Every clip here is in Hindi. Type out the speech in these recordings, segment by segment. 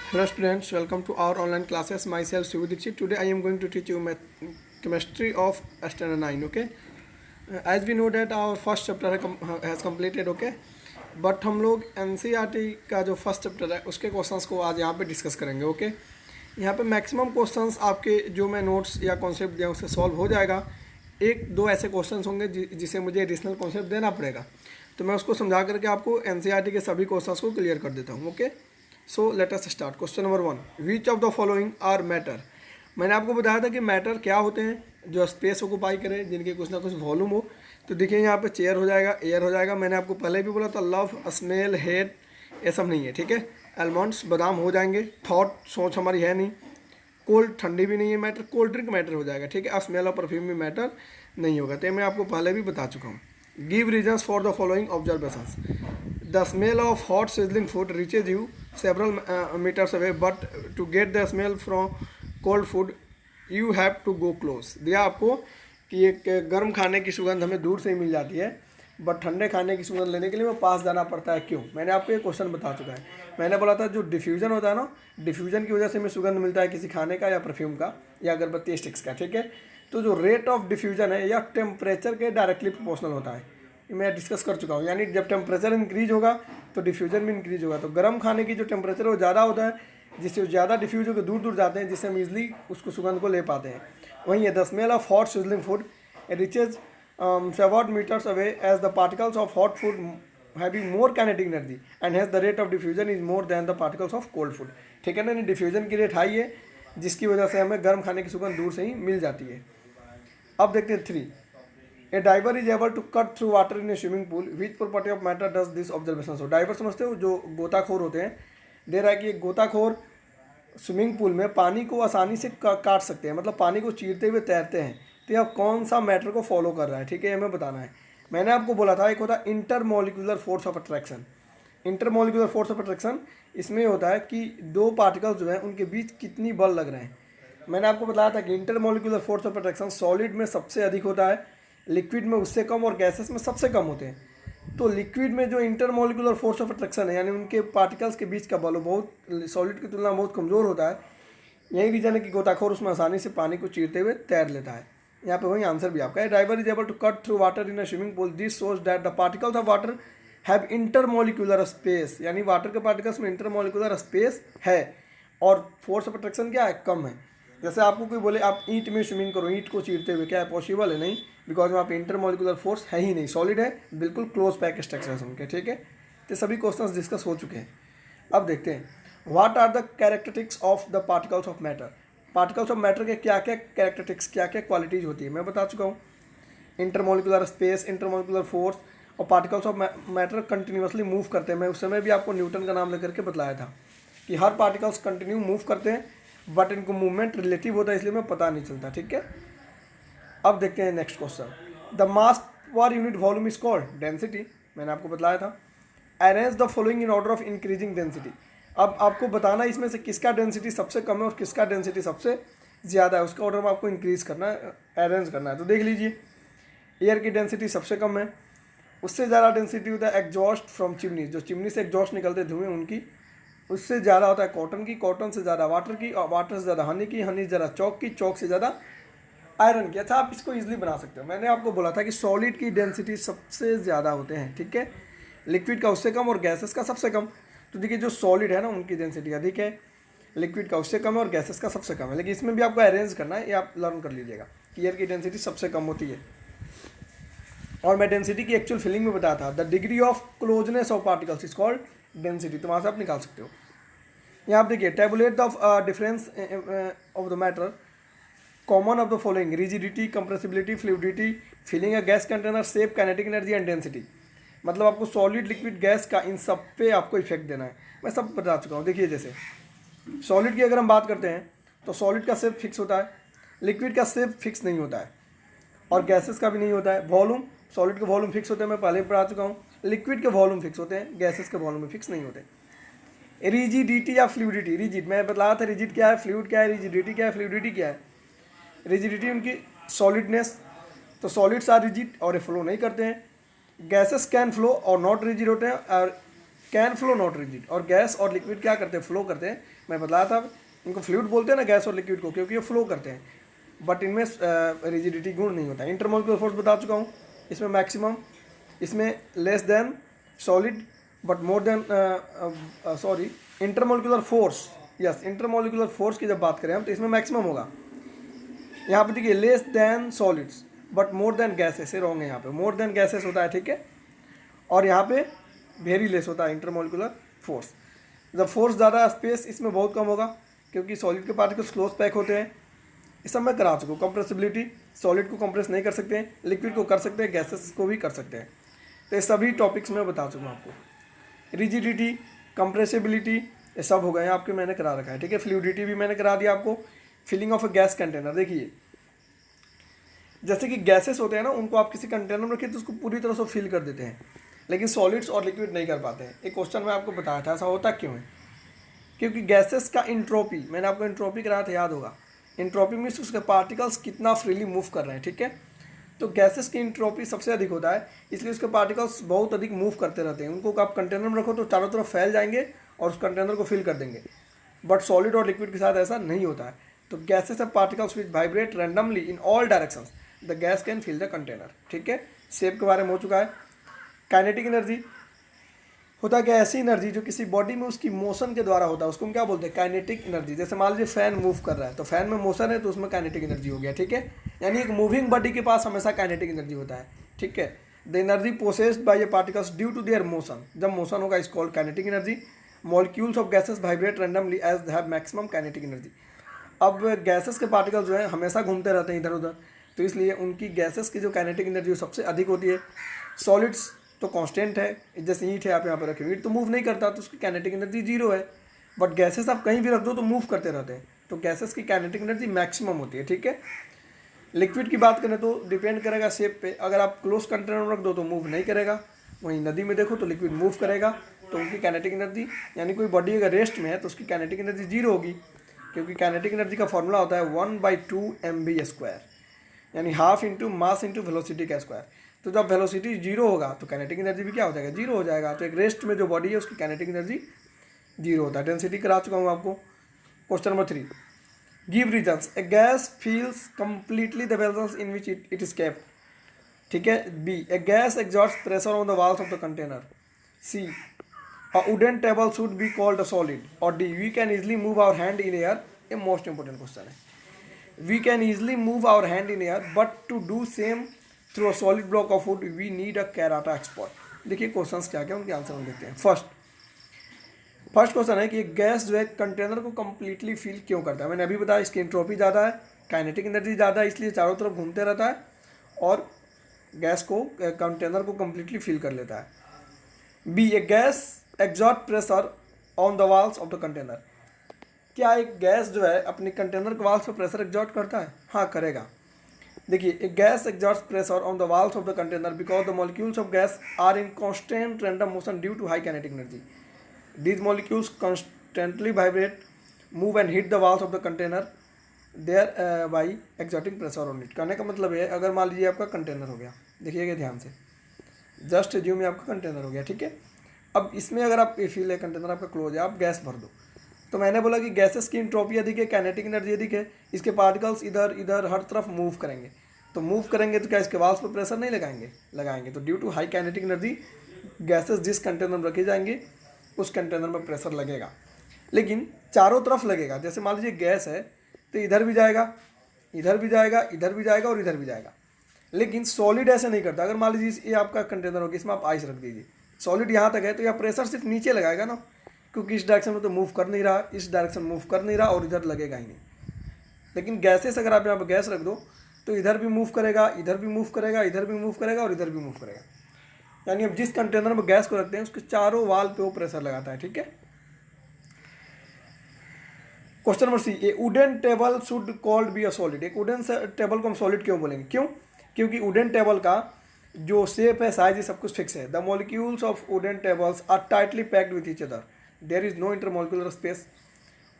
Hello students, welcome to our online classes. Myself Shivu Dixit. Today I am going to teach you chemistry of standard 9. Okay. As we know that our first chapter has completed. Okay. But हम लोग NCERT का जो फर्स्ट चैप्टर है उसके क्वेश्चंस को आज यहाँ पे डिस्कस करेंगे. ओके. यहाँ पे मैक्सिमम क्वेश्चंस आपके जो मैं नोट्स या कॉन्सेप्ट दिया उससे सॉल्व हो जाएगा. एक दो ऐसे क्वेश्चंस होंगे जिसे मुझे एडिशनल कॉन्सेप्ट देना पड़ेगा, तो मैं उसको समझा करके आपको NCERT के सभी क्वेश्चंस को क्लियर कर देता हूँ. Okay. So let us start. Question number 1, which of the following are matter. मैंने आपको बताया था कि मैटर क्या होते हैं, जो स्पेस ऑक्यूपाई करें, जिनके कुछ ना कुछ वॉल्यूम हो. तो देखिए यहाँ पे चेयर हो जाएगा, एयर हो जाएगा. मैंने आपको पहले भी बोला था लव, स्मेल, हेड, ये सब नहीं है. ठीक है. आलमंड्स, बादाम हो जाएंगे. थॉट, सोच हमारी है नहीं. कोल्ड, ठंडी भी नहीं है मैटर. कोल्ड ड्रिंक मैटर हो जाएगा. ठीक है. स्मेल और परफ्यूम भी मैटर नहीं होगा. तो मैं आपको पहले भी बता चुका हूँ. Give reasons for the following observations. The smell of hot sizzling food reaches you several meters away, but to get the smell from cold food, you have to go close. दिया आपको कि एक गर्म खाने की सुगंध हमें दूर से ही मिल जाती है, बट ठंडे खाने की सुगंध लेने के लिए हमें पास जाना पड़ता है. क्यों? मैंने आपको ये क्वेश्चन बता चुका है. मैंने बोला था जो डिफ्यूजन होता है ना, डिफ्यूजन की वजह से हमें सुगंध मिलता है किसी खाने का या परफ्यूम का या अगरबत्ती स्टिक्स का. ठीक है. तो जो रेट ऑफ डिफ्यूजन है या टेम्परेचर के डायरेक्टली प्रोपोर्शनल होता है, मैं डिस्कस कर चुका हूँ. यानी जब टेम्परेचर इंक्रीज होगा तो डिफ्यूजन भी इंक्रीज होगा. तो गर्म खाने की जो टेम्परेचर है वो ज़्यादा होता है, जिससे ज़्यादा डिफ्यूज होकर दूर दूर जाते हैं, जिससे हम ईजिली उसको सुगंध को ले पाते हैं. वहीं है the smell of hot sizzling food reaches several meters away as the particles of hot food having more kinetic energy and hence the rate of diffusion is more than the particles of cold food. ठीक है ना. डिफ्यूजन की रेट हाई है, जिसकी वजह से हमें गर्म खाने की सुगंध दूर से ही मिल जाती है. अब देखते हैं 3. A diver is able to cut through water in a swimming pool. Which property of matter does this observation show. Diver समझते हो, जो गोताखोर होते हैं. दे रहा है कि एक गोताखोर स्विमिंग पूल में पानी को आसानी से काट सकते हैं, मतलब पानी को चीरते हुए तैरते हैं. तो यह कौन सा मैटर को फॉलो कर रहा है. ठीक है, हमें बताना है. मैंने आपको बोला था एक होता है intermolecular force of attraction. Intermolecular force of attraction इसमें होता है कि दो पार्टिकल्स जो हैं उनके बीच कितनी बल लग रहे हैं. मैंने आपको बताया था कि intermolecular force of attraction solid में सबसे अधिक होता है, लिक्विड में उससे कम और गैसेस में सबसे कम होते हैं. तो लिक्विड में जो इंटरमोलिकुलर फोर्स ऑफ अट्रैक्शन है, यानी उनके पार्टिकल्स के बीच का बल बहुत सॉलिड की तुलना में बहुत कमज़ोर होता है. यही रीज़न है कि गोताखोर उसमें आसानी से पानी को चीरते हुए तैर लेता है. यहाँ पे वही आंसर भी आपका है. Driver is able to cut through water in a swimming pool. This shows that the particles of water have intermolecular space. यानी वाटर के पार्टिकल्स में इंटरमोलिकुलर स्पेस है और फोर्स ऑफ अट्रैक्शन क्या है, कम है. जैसे आपको कोई बोले आप ईंट में स्विमिंग करो, ईंट को चीरते हुए, क्या है, पॉसिबल है? नहीं, बिकॉज वहाँ पे इंटरमोलिकुलर फोर्स है ही नहीं. सॉलिड है, बिल्कुल क्लोज पैक स्ट्रक्चर उनके. ठीक है. तो सभी क्वेश्चंस डिस्कस हो चुके हैं. अब देखते हैं what are the characteristics of the particles of matter. Particles of matter के क्या क्या कैरेक्टरिस्टिक्स, क्या क्या क्वालिटीज़ होती है, मैं बता चुका हूँ. इंटरमोलिकुलर स्पेस, इंटरमोलिकुलर फोर्स, और particles of matter continuously move करते हैं. मैं उस समय भी आपको न्यूटन का नाम लेकर के बतलाया था कि हर पार्टिकल्स कंटिन्यू मूव करते हैं, बट इनको मूवमेंट रिलेटिव होता है, इसलिए हमें पता नहीं चलता. ठीक है. अब देखते हैं next question. The mass per unit volume is called density. मैंने आपको बताया था. Arrange the following in order of increasing density. अब आपको बताना है इसमें से किसका डेंसिटी सबसे कम है और किसका डेंसिटी सबसे ज़्यादा है, उसका ऑर्डर में आपको इंक्रीज करना है, अरेंज करना है. तो देख लीजिए, एयर की डेंसिटी सबसे कम है. उससे ज़्यादा डेंसिटी होता है एग्जॉस्ट फ्रॉम चिमनी. जो चिमनी से एग्जॉस्ट निकलते धुएं उनकी, उससे ज़्यादा होता है कॉटन की, कॉटन से ज़्यादा वाटर की, और वाटर से ज़्यादा हनी की, हनी से ज़्यादा चौक की, चौक से ज़्यादा आयरन की. अच्छा, आप इसको इजीली बना सकते हो. मैंने आपको बोला था कि सॉलिड की डेंसिटी सबसे ज़्यादा होते हैं. ठीक है. लिक्विड का उससे कम और गैसेस का सबसे कम. तो देखिए, जो सॉलिड है ना उनकी डेंसिटी अधिक है, लिक्विड का उससे कम है और गैसेस का सबसे कम है. लेकिन इसमें भी आपको अरेंज करना है, ये आप लर्न कर लीजिएगा कि एयर की डेंसिटी सबसे कम होती है. और मैं डेंसिटी की एक्चुअल फीलिंग में बताया था. The degree of closeness of particles is called density. तो वहाँ से आप निकाल सकते हो. यहाँ आप देखिए, tabulate the difference of the matter common of the following: rigidity, compressibility, fluidity, filling a gas container, shape, kinetic energy and density. मतलब आपको सॉलिड, लिक्विड, गैस का इन सब पे आपको इफेक्ट देना है. मैं सब बता चुका हूँ. देखिए, जैसे सॉलिड की अगर हम बात करते हैं तो सॉलिड का शेप फिक्स होता है, लिक्विड का शेप फिक्स नहीं होता है, और गैसेस का भी नहीं होता है. वॉल्यूम, सॉलिड के वॉल्यूम फिक्स होते हैं, मैं पहले पढ़ा चुका हूँ. लिक्विड के वॉल्यूम फिक्स होते हैं, गैसेस के वॉल्यूम फिक्स नहीं होते. रिजिडिटी या फ्लूइडिटी. रिजिड मैं बताया था, रिजिड क्या है, फ्लूइड क्या है, रिजिडिटी क्या है, फ्लूइडिटी क्या है. रिजिडिटी उनकी सॉलिडनेस. तो सॉलिड्स आर रिजिड और ये फ्लो नहीं करते हैं. गैसेस कैन फ्लो और नॉट रिजिड होते हैं, और कैन फ्लो नॉट रिजिड। और गैस और लिक्विड क्या करते हैं, फ्लो करते हैं। मैं बताया था इनको फ्लूइड बोलते हैं ना गैस और लिक्विड को, क्योंकि ये फ्लो करते हैं, बट इनमें रिजिडिटी गुण नहीं होता है। इंटरमोलिकुलर फोर्स बता चुका हूँ, इसमें मैक्सिमम, इसमें less than solid but more than sorry intermolecular force, yes intermolecular force की जब बात करें हम तो इसमें मैक्सिमम होगा। यहाँ पे देखिए less than solids but more than gases, से रॉन्ग है, यहाँ पे मोर देन गैसेस होता है, ठीक है। और यहाँ पे वेरी लेस होता है इंटरमोलिकुलर फोर्स। जब फोर्स ज़्यादा है, स्पेस इसमें बहुत कम होगा, क्योंकि सॉलिड के पार्टिकल्स क्लोज पैक होते हैं। इस सब मैं करा चुका हूँ। कंप्रेसिबिलिटी, सॉलिड को कंप्रेस नहीं कर सकते हैं, लिक्विड को कर सकते हैं, गैसेस को भी कर सकते हैं। तो ये सभी टॉपिक्स मैं बता चुका हूँ आपको। रिजिडिटी, कंप्रेसिबिलिटी, ये सब हो गए आपके, मैंने करा रखा है, ठीक है। फ्लूइडिटी भी मैंने करा दिया आपको। Filling of a gas container, देखिए जैसे कि गैसेस होते हैं ना, उनको आप किसी कंटेनर में रखिए तो उसको पूरी तरह से फिल कर देते हैं, लेकिन सॉलिड्स और लिक्विड नहीं कर पाते हैं। एक क्वेश्चन मैं आपको बताया था, ऐसा होता क्यों है? क्योंकि गैसेस का इंट्रोपी, मैंने आपको इंट्रोपी कराया था, याद होगा। इंट्रोपी मीन्स उसके पार्टिकल्स कितना फ्रीली मूव कर रहे हैं, ठीक है। तो गैसेस की इंट्रोपी सबसे अधिक होता है, इसलिए उसके पार्टिकल्स बहुत अधिक मूव करते रहते हैं। उनको आप कंटेनर में रखो तो चारों तरफ फैल जाएंगे और उस कंटेनर को फिल कर देंगे, बट सॉलिड और लिक्विड के साथ ऐसा नहीं होता है। तो gases are particles which vibrate randomly in all directions, the gas can fill the container, ठीक है। शेप के बारे में हो चुका है। काइनेटिक एनर्जी होता है क्या, ऐसी एनर्जी जो किसी बॉडी में उसकी मोशन के द्वारा होता है, उसको हम क्या बोलते हैं, काइनेटिक एनर्जी। जैसे मान लीजिए फैन मूव कर रहा है, तो फैन में मोशन है तो उसमें काइनेटिक एनर्जी हो गया, ठीक है। यानी एक मूविंग बॉडी के पास हमेशा काइनेटिक एनर्जी होता है, ठीक है। The energy possessed by a particles due to their motion, जब मोशन होगा is called kinetic energy. Molecules of gases vibrate randomly as they have maximum kinetic energy. अब गैसेस के पार्टिकल्स जो है हमेशा घूमते रहते हैं इधर उधर, तो इसलिए उनकी गैसेस की जो काइनेटिक एनर्जी सबसे अधिक होती है। सॉलिड्स तो कांस्टेंट है, जैसे ईंट है आप यहाँ पर रखे, ईंट तो मूव नहीं करता तो उसकी काइनेटिक एनर्जी जीरो है, बट गैसेस आप कहीं भी रख दो तो मूव करते रहते हैं, तो गैसेस की काइनेटिक एनर्जी मैक्सिमम होती है, ठीक है। लिक्विड की बात करें तो डिपेंड करेगा शेप पे, अगर आप क्लोज कंटेनर में रख दो तो मूव नहीं करेगा, वहीं नदी में देखो तो लिक्विड मूव करेगा, तो उनकी काइनेटिक एनर्जी, यानी कोई बॉडी अगर रेस्ट में है तो उसकी काइनेटिक एनर्जी जीरो होगी, क्योंकि काइनेटिक एनर्जी का फॉर्मूला होता है 1/2 mv², यानी half into mass into velocity का स्क्वायर। तो जब वेलोसिटी जीरो होगा तो काइनेटिक एनर्जी भी क्या हो जाएगा, जीरो हो जाएगा। तो एक रेस्ट में जो बॉडी है उसकी काइनेटिक एनर्जी जीरो होता है। डेंसिटी करा चुका हूँ आपको। Question number 3, give reasons. A gas fills completely the vessels in which it is kept, ठीक है। B, a gas exhaust pressure on the walls of the container. C, a wooden table should be called a solid. और D, we can easily move our hand in air. ये मोस्ट इंपॉर्टेंट क्वेश्चन है। We can easily move our hand in air, but to do same through a solid block of wood, we need a karate expert. देखिए क्वेश्चंस क्या क्या उनके आंसर हम देखते हैं। फर्स्ट क्वेश्चन है कि गैस जो है कंटेनर को कम्प्लीटली फिल क्यों करता है। मैंने अभी बताया इसकी एंट्रोपी ज़्यादा है, काइनेटिक एनर्जी ज़्यादा है, इसलिए चारों तरफ घूमते रहता है और गैस को कंटेनर को कम्प्लीटली फिल कर लेता है। B, a gas exhaust pressure on the walls of the container. क्या एक गैस जो है अपने कंटेनर के वाल्स पर प्रेशर एग्जॉस्ट करता है? हाँ, करेगा। देखिए, एक gas exhaust pressure on the walls of the container because the molecules of gas are in constant random motion due to high kinetic energy. These molecules constantly vibrate, move and hit the walls of the container thereby exerting pressure on it. कहने का मतलब है, अगर मान लीजिए आपका कंटेनर हो गया, देखिएगा ध्यान से, जस्ट एज्यूम में आपका कंटेनर हो गया, ठीक है। अब इसमें अगर आप ये फील है कंटेनर आपका क्लोज है, आप गैस भर दो, तो मैंने बोला कि गैसेस की इंट्रोपी अधिक है, काइनेटिक एनर्जी अधिक है, इसके पार्टिकल्स इधर इधर हर तरफ मूव करेंगे। तो मूव करेंगे तो क्या इसके वाल्स पर प्रेशर नहीं लगाएंगे। तो due to high kinetic energy gases जिस कंटेनर में रखे जाएंगे उस कंटेनर में प्रेशर लगेगा, लेकिन चारों तरफ लगेगा। जैसे मान लीजिए गैस है तो इधर भी जाएगा, इधर भी जाएगा, इधर भी जाएगा और इधर भी जाएगा, लेकिन सॉलिड ऐसे नहीं करता। अगर मान लीजिए ये आपका कंटेनर होगा, इसमें आप आइस रख दीजिए, सॉलिड यहाँ तक है तो यह प्रेशर सिर्फ नीचे लगाएगा ना, क्योंकि इस डायरेक्शन में तो मूव कर नहीं रहा, इस डायरेक्शन मूव कर नहीं रहा और इधर लगेगा ही नहीं। लेकिन गैसेस अगर आप यहाँ पर गैस रख दो तो इधर भी मूव करेगा, इधर भी मूव करेगा, इधर भी मूव करेगा और इधर भी मूव करेगा। यानी अब जिस कंटेनर में गैस को रखते हैं उसके चारों वाल पे वो प्रेशर लगाता है, ठीक है। Question number C, a wooden table should called be a solid. एक वुडन टेबल को हम सॉलिड क्यों बोलेंगे? क्यों? क्योंकि वुडन टेबल का जो शेप है, साइज है, सब कुछ फिक्स है। The molecules of wooden tables are tightly packed with each other, there is no intermolecular space.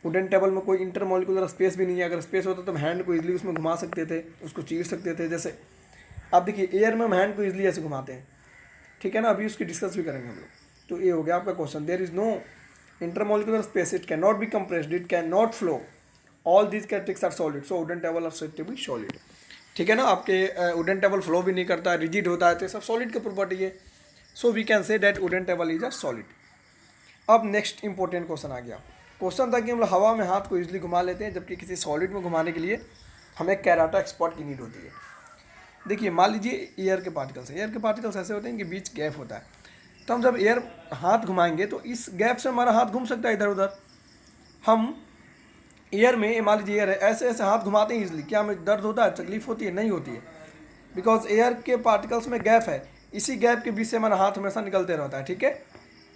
Wooden table में कोई इंटरमॉलिक्यूलर स्पेस भी नहीं है। अगर स्पेस होता तो हम हैंड को इजीली उसमें घुमा सकते थे, उसको चीर सकते थे। जैसे आप देखिए एयर में हम हैंड को इजीली ऐसे घुमाते हैं, ठीक है ना, अभी उसकी डिस्कस भी करेंगे हम लोग। तो ये हो गया आपका question. There is no intermolecular space, it can not be compressed, it can not flow, all these characteristics are solid, so wooden table are said to be solid. ठीक है ना, आपके वुडन टेबल फ्लो भी नहीं करता है, रिजिड होता है, तो ये सब सॉलिड की प्रॉपर्टी है। So we can say that wooden table is a solid. अब नेक्स्ट इंपॉर्टेंट क्वेश्चन आ गया। क्वेश्चन था कि हम लोग हवा में हाथ को इजीली घुमा लेते हैं, जबकि किसी सॉलिड में घुमाने के लिए हमें कैराटा स्पॉट की नीड होती है। देखिए मान लीजिए एयर के पार्टिकल्स हैं, एयर के पार्टिकल्स ऐसे होते हैं कि बीच गैप होता है, तो हम जब एयर हाथ घुमाएंगे तो इस गैप से हमारा हाथ घूम सकता है इधर उधर। हम एयर में, मान लीजिए एयर है, ऐसे ऐसे हाथ घुमाते हैं इजीली, क्या हमें दर्द होता है, तकलीफ होती है? नहीं होती है, बिकॉज एयर के पार्टिकल्स में गैप है, इसी गैप के बीच से हमारा हाथ हमेशा निकलते रहता है। ठीक है,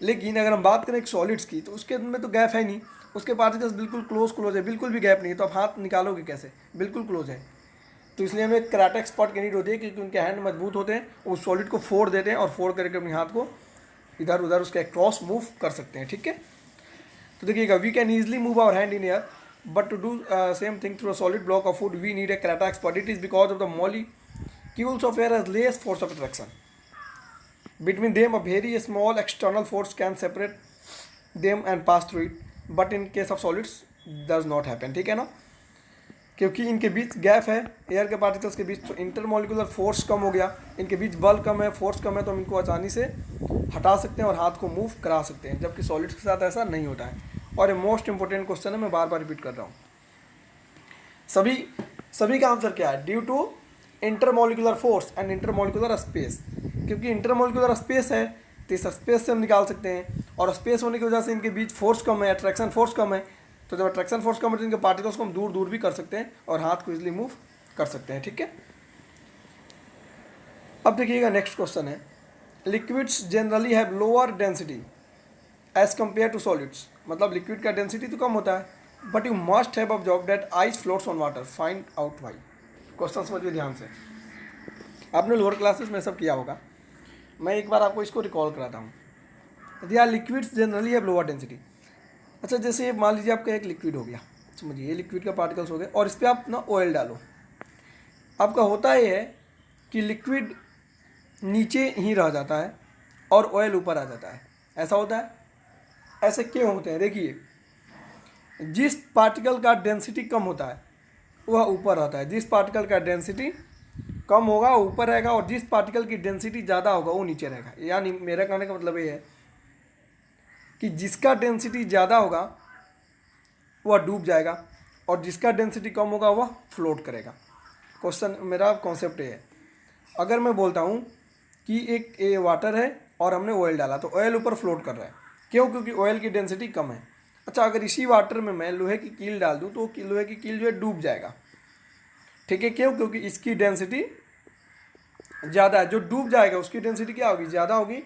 लेकिन अगर हम बात करें एक सॉलिड्स की, तो उसके में तो गैप है नहीं, उसके पार्टिकल्स बिल्कुल क्लोज है, बिल्कुल भी गैप नहीं है, तो आप हाथ निकालोगे कैसे? बिल्कुल क्लोज है। तो इसलिए हमें कराटा स्पॉट की नीड होती है, क्योंकि उनके हैंड मजबूत होते हैं, वो सॉलिड को फोड़ देते हैं और फोड़ करके अपने हाथ को इधर उधर उसके क्रॉस मूव कर सकते हैं। ठीक है, तो देखिएगा, we can easily move our hand in air, but to do same thing through a solid block of food we need a karate spot. It is because of the molecules of air has less force of attraction. Between them, a very small external force can separate them and pass through it. But in case of solids, does not happen. ठीक है ना, क्योंकि इनके बीच गैप है एयर के पार्टिकल्स के बीच, तो इंटरमोलिकुलर फोर्स कम हो गया, इनके बीच बल कम है, फोर्स कम है, तो हम इनको आसानी से हटा सकते हैं और हाथ को मूव करा सकते हैं, जबकि सॉलिड्स के साथ ऐसा नहीं होता है। और ये मोस्ट इंपॉर्टेंट क्वेश्चन है, मैं बार बार रिपीट कर रहा हूँ। सभी का आंसर क्या है? Due to intermolecular force and intermolecular space. क्योंकि इंटरमोलिकुलर स्पेस है, तो इस स्पेस से हम निकाल सकते हैं, और स्पेस होने की वजह से इनके बीच फोर्स कम है, अट्रैक्शन फोर्स कम है, तो जब अट्रैक्शन फोर्स कम है तो इनके पार्टिकल्स को हम दूर दूर भी कर सकते हैं और हाथ को इजीली मूव कर सकते हैं। ठीक है, अब देखिएगा नेक्स्ट क्वेश्चन है, liquids generally have lower density as compare to solids. मतलब लिक्विड का डेंसिटी तो कम होता है, but you must have observe that ice floats on water, find out why. Question समझिए ध्यान से, आपने लोअर क्लासेस में सब किया होगा, मैं एक बार आपको इसको रिकॉल कराता हूँ। They are liquids generally have lower density. अच्छा, जैसे मान लीजिए आपका एक लिक्विड हो गया, समझिए ये लिक्विड का पार्टिकल्स हो गए, और इस पर आप ना ऑयल डालो। आपका होता ये है कि लिक्विड नीचे ही रह जाता है और ऑयल ऊपर आ जाता है, ऐसा होता है। ऐसे क्यों होते हैं? देखिए, जिस पार्टिकल का डेंसिटी कम होता है वह ऊपर रहता है, जिस पार्टिकल का डेंसिटी कम होगा वो ऊपर रहेगा, और जिस पार्टिकल की डेंसिटी ज़्यादा होगा वो नीचे रहेगा। यानी मेरा कहने का मतलब ये है कि जिसका डेंसिटी ज़्यादा होगा वह डूब जाएगा, और जिसका डेंसिटी कम होगा वह फ्लोट करेगा। क्वेश्चन मेरा कॉन्सेप्ट ये है, अगर मैं बोलता हूँ कि एक ये वाटर है और हमने ऑयल डाला, तो ऑयल ऊपर फ्लोट कर रहा है, क्यों? क्योंकि ऑयल की डेंसिटी कम है। अच्छा, अगर इसी वाटर में मैं लोहे की कील डाल दूँ, तो लोहे की कील जो है डूब जाएगा। ठीक है, क्यों? क्योंकि इसकी डेंसिटी ज़्यादा है, जो डूब जाएगा उसकी डेंसिटी क्या होगी? ज़्यादा होगी,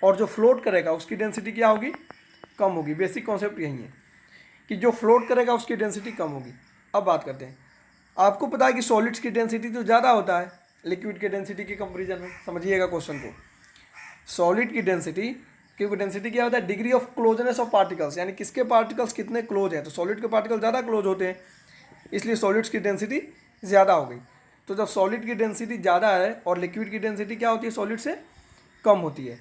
और जो फ्लोट करेगा उसकी डेंसिटी क्या होगी? कम होगी। बेसिक कॉन्सेप्ट यही है कि जो फ्लोट करेगा उसकी डेंसिटी कम होगी। अब बात करते हैं, आपको पता है कि सॉलिड्स की डेंसिटी तो ज़्यादा होता है लिक्विड के डेंसिटी के कंपेरिजन में। समझिएगा क्वेश्चन को, सॉलिड की डेंसिटी, क्योंकि डेंसिटी क्या होता है? Degree of closeness of particles, यानी किसके पार्टिकल्स कितने क्लोज हैं, तो सॉलिड के पार्टिकल ज़्यादा क्लोज होते हैं, इसलिए सॉलिड्स की डेंसिटी ज़्यादा हो गई। तो जब सॉलिड की डेंसिटी ज़्यादा है और लिक्विड की डेंसिटी क्या होती है? सॉलिड से कम होती है,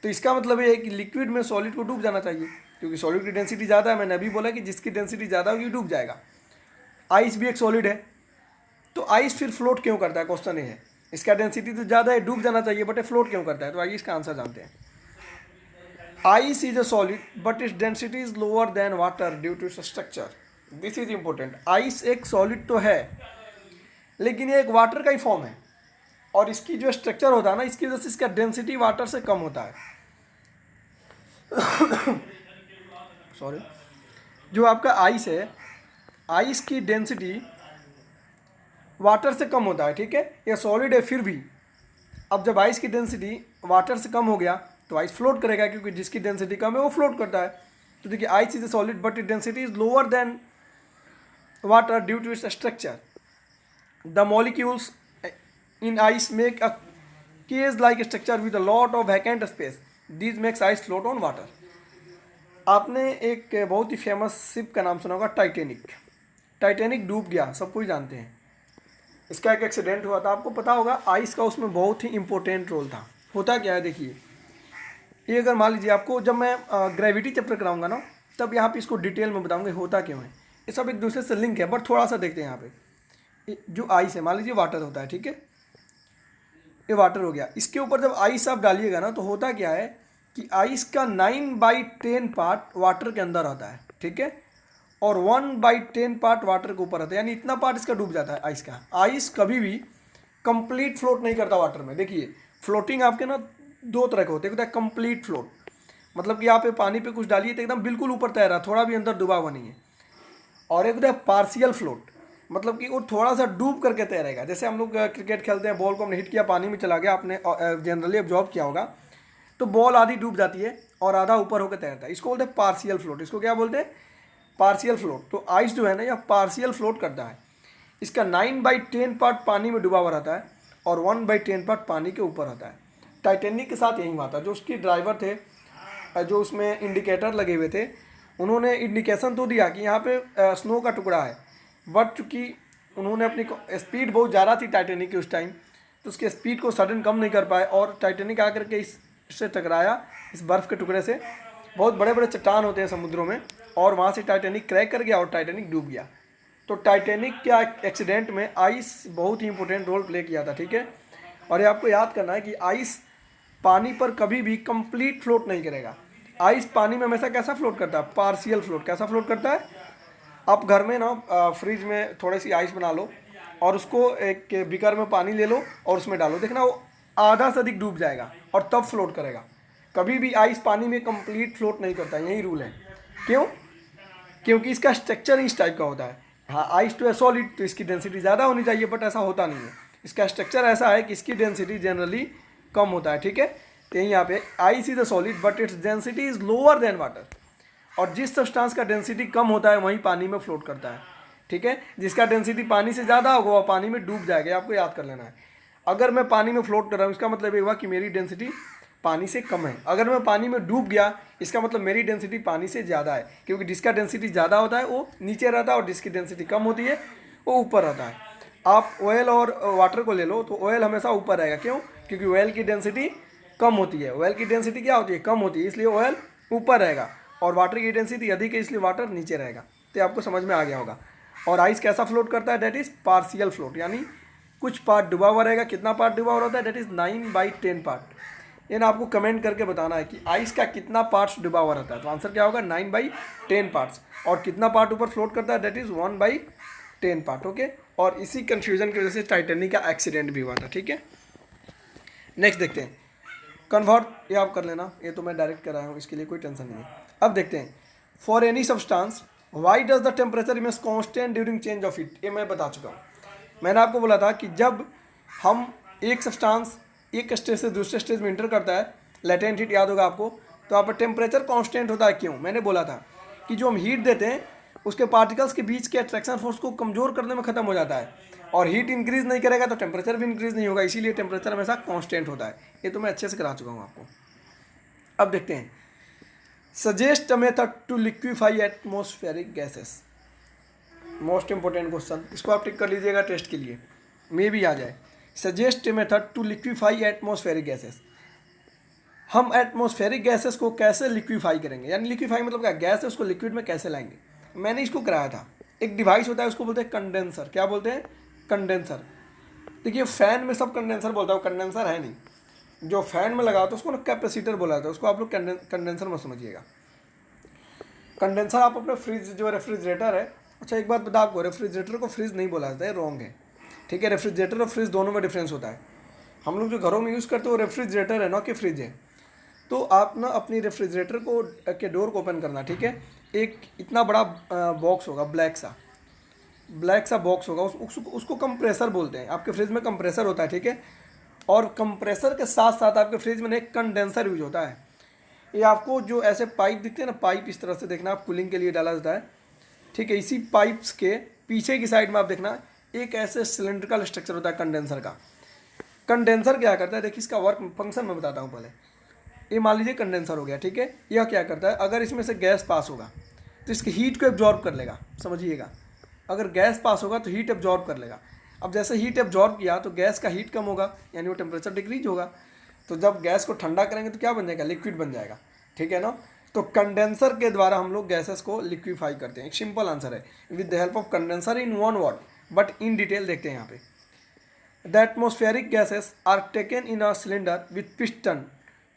तो इसका मतलब ये है कि लिक्विड में सॉलिड को डूब जाना चाहिए, क्योंकि सॉलिड की डेंसिटी ज़्यादा है। मैंने अभी बोला कि जिसकी डेंसिटी ज़्यादा होगी डूब जाएगा। आइस भी एक सॉलिड है, तो आइस फिर फ्लोट क्यों करता है? क्वेश्चन ये है, इसका डेंसिटी तो ज़्यादा है, डूब जाना चाहिए, बट ये फ्लोट क्यों करता है? तो आइए इसका आंसर जानते हैं। Ice is a solid but its density is lower than water due to its structure. This is important. Ice एक सॉलिड तो है, लेकिन ये एक वाटर का ही फॉर्म है, और इसकी जो स्ट्रक्चर होता है ना, इसकी वजह से इसका डेंसिटी वाटर से कम होता है। सॉरी, जो आपका आइस है, आइस की डेंसिटी वाटर से कम होता है। ठीक है, ये सॉलिड है फिर भी। अब जब आइस की डेंसिटी वाटर से कम हो गया तो आइस फ्लोट करेगा, क्योंकि जिसकी डेंसिटी कम है वो फ्लोट करता है। तो देखिए, ice is a solid but it density is lower than water due to its structure. The molecules in ice make a cage like structure with a lot of vacant space, this makes ice float on water. आपने एक बहुत ही फेमस शिप का नाम सुना होगा, टाइटेनिक। टाइटेनिक डूब गया, सब कोई जानते हैं। इसका एक एक्सीडेंट हुआ था, आपको पता होगा। आइस का उसमें बहुत ही इंपॉर्टेंट रोल था। होता क्या है, देखिए, ये अगर मान लीजिए आपको जब मैं ग्रेविटी चैप्टर कराऊंगा ना, तब यहाँ पे इसको डिटेल में बताऊंगा होता क्यों है। ये सब एक दूसरे से लिंक है, बट थोड़ा सा देखते हैं यहाँ पे। जो आइस है, मान लीजिए वाटर होता है, ठीक है, ये वाटर हो गया। इसके ऊपर जब आइस आप डालिएगा ना, तो होता क्या है कि आइस का 9/10 पार्ट वाटर के अंदर आता है, ठीक है, और 1/10 पार्ट वाटर के ऊपर आता है, यानी इतना पार्ट इसका डूब जाता है आइस का। आइस कभी भी कंप्लीट फ्लोट नहीं करता वाटर में। देखिए, फ्लोटिंग आपके ना दो तरह के होते हैं। एक होता है कंप्लीट फ्लोट, मतलब कि आप पानी पे कुछ डालिए तो एकदम बिल्कुल ऊपर तैर रहा, थोड़ा भी अंदर डूबा हुआ नहीं है। और एक होता है पार्शियल फ्लोट, मतलब कि वो थोड़ा सा डूब करके तैरेगा। जैसे हम लोग क्रिकेट खेलते हैं, बॉल को हमने हिट किया, पानी में चला गया, आपने जनरली ऑब्जॉर्व किया होगा, तो बॉल आधी डूब जाती है और आधा ऊपर होकर तैरता है। इसको बोलते हैं पार्शियल फ्लोट। इसको क्या बोलते हैं? Partial float. तो आइस जो है ना, यह पार्शियल फ्लोट करता है। इसका 9/10 पार्ट पानी में डूबा हुआ रहता है और 1/10 पार्ट पानी के ऊपर रहता है। टाइटेनिक के साथ यही हुआ था। जो उसके ड्राइवर थे, जो उसमें इंडिकेटर लगे हुए थे, उन्होंने इंडिकेशन तो दिया कि यहाँ पे स्नो का टुकड़ा है, बट चूँकि उन्होंने अपनी स्पीड बहुत ज़्यादा थी टाइटेनिक की उस टाइम, तो उसके स्पीड को सडन कम नहीं कर पाए और टाइटेनिक आकर के इससे टकराया, इस बर्फ़ के टुकड़े से। बहुत बड़े बड़े चट्टान होते हैं समुद्रों में, और वहाँ से टाइटेनिक क्रैक कर गया और टाइटेनिक डूब गया। तो टाइटेनिक के एक्सीडेंट में आइस बहुत ही इंपॉर्टेंट रोल प्ले किया था, ठीक है। और ये आपको याद करना है कि आइस पानी पर कभी भी कंप्लीट फ्लोट नहीं करेगा। आइस पानी में हमेशा कैसा फ्लोट करता है? Partial float. कैसा फ्लोट करता है? आप घर में ना फ्रिज में थोड़ी सी आइस बना लो और उसको एक बीकर में पानी ले लो और उसमें डालो, देखना वो आधा से अधिक डूब जाएगा और तब फ्लोट करेगा। कभी भी आइस पानी में कंप्लीट फ्लोट नहीं करता, यही रूल है। क्यों? क्योंकि इसका स्ट्रक्चर इस टाइप का होता है। हाँ, आइस तो है सॉलिड, तो इसकी डेंसिटी ज़्यादा होनी चाहिए, बट ऐसा होता नहीं है। इसका स्ट्रक्चर ऐसा है कि इसकी डेंसिटी जनरली कम होता है, ठीक है। तो यहीं यहाँ पे ice is a solid but its density is lower than water. और जिस सब्सटेंस का डेंसिटी कम होता है वही पानी में फ्लोट करता है, ठीक है। जिसका डेंसिटी पानी से ज़्यादा होगा वह पानी में डूब जाएगा, आपको याद कर लेना है। अगर मैं पानी में फ्लोट कर रहा हूँ, इसका मतलब ये हुआ कि मेरी डेंसिटी पानी से कम है। अगर मैं पानी में डूब गया, इसका मतलब मेरी डेंसिटी पानी से ज़्यादा है, क्योंकि जिसका डेंसिटी ज़्यादा होता है वो नीचे रहता है और जिसकी डेंसिटी कम होती है वो ऊपर रहता है। आप ऑयल और वाटर को ले लो तो ऑयल हमेशा ऊपर रहेगा। क्यों? क्योंकि ऑयल की डेंसिटी कम होती है। ऑयल की डेंसिटी क्या होती है? कम होती है, इसलिए ऑयल ऊपर रहेगा। और वाटर की डेंसिटी अधिक है, इसलिए वाटर नीचे रहेगा। तो आपको समझ में आ गया होगा। और आइस कैसा फ्लोट करता है? डेट इज़ पार्शियल फ्लोट, यानी कुछ पार्ट डूबा हुआ रहेगा। कितना पार्ट डूबा हुआ रहता है? That is 9/10 part. ये ना आपको कमेंट करके बताना है कि आइस का कितना पार्ट्स डूबा हुआ रहता है। तो आंसर क्या होगा? 9/10 पार्ट्स। और कितना पार्ट ऊपर फ्लोट करता है? That is 1/10 part, okay. और इसी कन्फ्यूजन की वजह से टाइटेनिक का एक्सीडेंट भी हुआ था, ठीक है। नेक्स्ट देखते हैं कन्वर्ट, ये आप कर लेना, ये तो मैं डायरेक्ट कराया हूँ, इसके लिए कोई टेंशन नहीं है। अब देखते हैं for any substance why does the temperature remains constant during change of heat. ये मैं बता चुका हूँ। मैंने आपको बोला था कि जब हम एक सब्सटेंस एक स्टेज से दूसरे स्टेज में इंटर करता है, लेटेंट हीट याद होगा आपको, तो आप टेम्परेचर कांस्टेंट होता है। क्यों? मैंने बोला था कि जो हम हीट देते हैं उसके पार्टिकल्स के बीच के अट्रैक्शन फोर्स को कमज़ोर करने में ख़त्म हो जाता है, और हीट इंक्रीज नहीं करेगा तो टेम्परेचर भी इंक्रीज नहीं होगा, इसीलिए टेम्परेचर हमेशा कांस्टेंट होता है। ये तो मैं अच्छे से करा चुका हूँ आपको। अब देखते हैं suggest a method to liquefy atmospheric gases. Most important question, इसको आप टिक कर लीजिएगा टेस्ट के लिए, मे भी आ जाए। Suggest a method to liquefy atmospheric gases. हम एटमॉस्फेरिक गैसेस को कैसे लिक्विफाई करेंगे, यानी लिक्विफाई मतलब क्या? गैस है उसको लिक्विड में कैसे लाएंगे। मैंने इसको कराया था। एक डिवाइस होता है उसको बोलते हैं कंडेंसर। क्या बोलते हैं? कंडेंसर। देखिए फैन में सब कंडेंसर बोलता है, कंडेंसर है नहीं। जो फैन में लगा होता है उसको ना कैपेसिटर बोला जाता है, उसको आप लोग कंडेंसर मत समझिएगा। कंडेंसर आप अपने फ्रिज जो रेफ्रिजरेटर है, अच्छा एक बात बता आपको, रेफ्रिजरेटर को फ्रिज नहीं बोला जाता है, रॉन्ग है, ठीक है। रेफ्रिजरेटर और फ्रिज दोनों में डिफरेंस होता है। हम लोग जो घरों में यूज़ करते हैं वो रेफ्रिजरेटर है, ना कि फ्रिज है। तो आप ना अपनी रेफ्रिजरेटर को के डोर को ओपन करना, ठीक है। एक इतना बड़ा बॉक्स होगा, ब्लैक सा बॉक्स होगा, उसको कंप्रेसर बोलते हैं। आपके फ्रिज में कंप्रेसर होता है, ठीक है। और कंप्रेसर के साथ साथ आपके फ्रिज में एक कंडेंसर यूज होता है। ये आपको जो ऐसे पाइप दिखते हैं ना, पाइप इस तरह से देखना, आप कूलिंग के लिए डाला जाता है, ठीक है। इसी पाइप्स के पीछे की साइड में आप देखना एक ऐसे सिलेंड्रिकल स्ट्रक्चर होता है कंडेंसर का। कंडेंसर क्या करता है? देखिए इसका वर्क फंक्शन मैं बताता हूँ पहले। ये मान लीजिए कंडेंसर हो गया, ठीक है। यह क्या करता है? अगर इसमें से गैस पास होगा तो इसकी हीट को एब्जॉर्ब कर लेगा, समझिएगा। अगर गैस पास होगा तो हीट एब्जॉर्ब कर लेगा। अब जैसे हीट एब्जॉर्ब किया तो गैस का हीट कम होगा, यानी वो टेम्परेचर डिक्रीज होगा। तो जब गैस को ठंडा करेंगे तो क्या बन जाएगा, लिक्विड बन जाएगा, ठीक है ना। तो कंडेंसर के द्वारा हम लोग गैसेस को लिक्विफाई करते हैं। एक सिंपल आंसर है, with the help of condenser in one word, but in detail देखते हैं यहाँ पे। The atmospheric gases are taken in a cylinder with piston.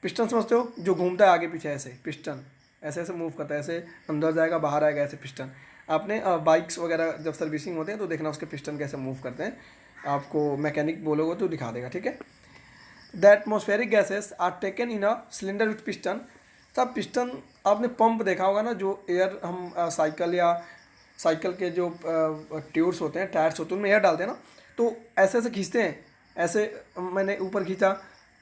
Piston समझते हो, जो घूमता है आगे पीछे ऐसे, पिस्टन ऐसे ऐसे मूव करता है, ऐसे अंदर जाएगा बाहर आएगा, ऐसे पिस्टन। आपने बाइक्स वगैरह जब सर्विसिंग होते हैं तो देखना उसके पिस्टन कैसे मूव करते हैं, आपको मैकेनिक बोलोगे तो दिखा देगा, ठीक है। The atmospheric gases are taken in a cylinder with piston. सब पिस्टन, आपने पंप देखा होगा ना, जो एयर हम साइकिल या साइकिल के जो ट्यूब्स होते हैं, टायर्स होते हैं, उनमें एयर डालते हैं ना, तो ऐसे ऐसे खींचते हैं, ऐसे मैंने ऊपर खींचा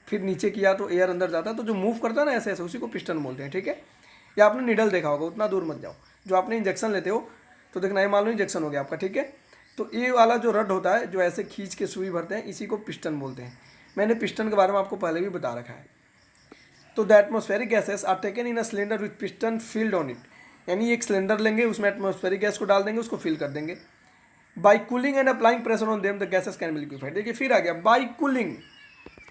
फिर नीचे किया तो एयर अंदर जाता है, तो जो मूव करता है ना ऐसे ऐसे, उसी को पिस्टन बोलते हैं, ठीक है। या आपने नीडल देखा होगा, उतना दूर मत जाओ, जो आपने इंजेक्शन लेते हो तो देखना, ये मान लो इंजेक्शन हो गया आपका, ठीक है। तो ये वाला जो रड होता है जो ऐसे खींच के सुई भरते हैं, इसी को पिस्टन बोलते हैं। मैंने पिस्टन के बारे में आपको पहले भी बता रखा है। तो the atmospheric gases are taken in a cylinder with piston filled on it, यानी एक सिलेंडर लेंगे, उसमें एटमोस्फेरिक गैस को डाल देंगे, उसको फिल कर देंगे। By cooling and applying pressure on them the gases can be liquefied. देखिए फिर आ गया बाई कूलिंग।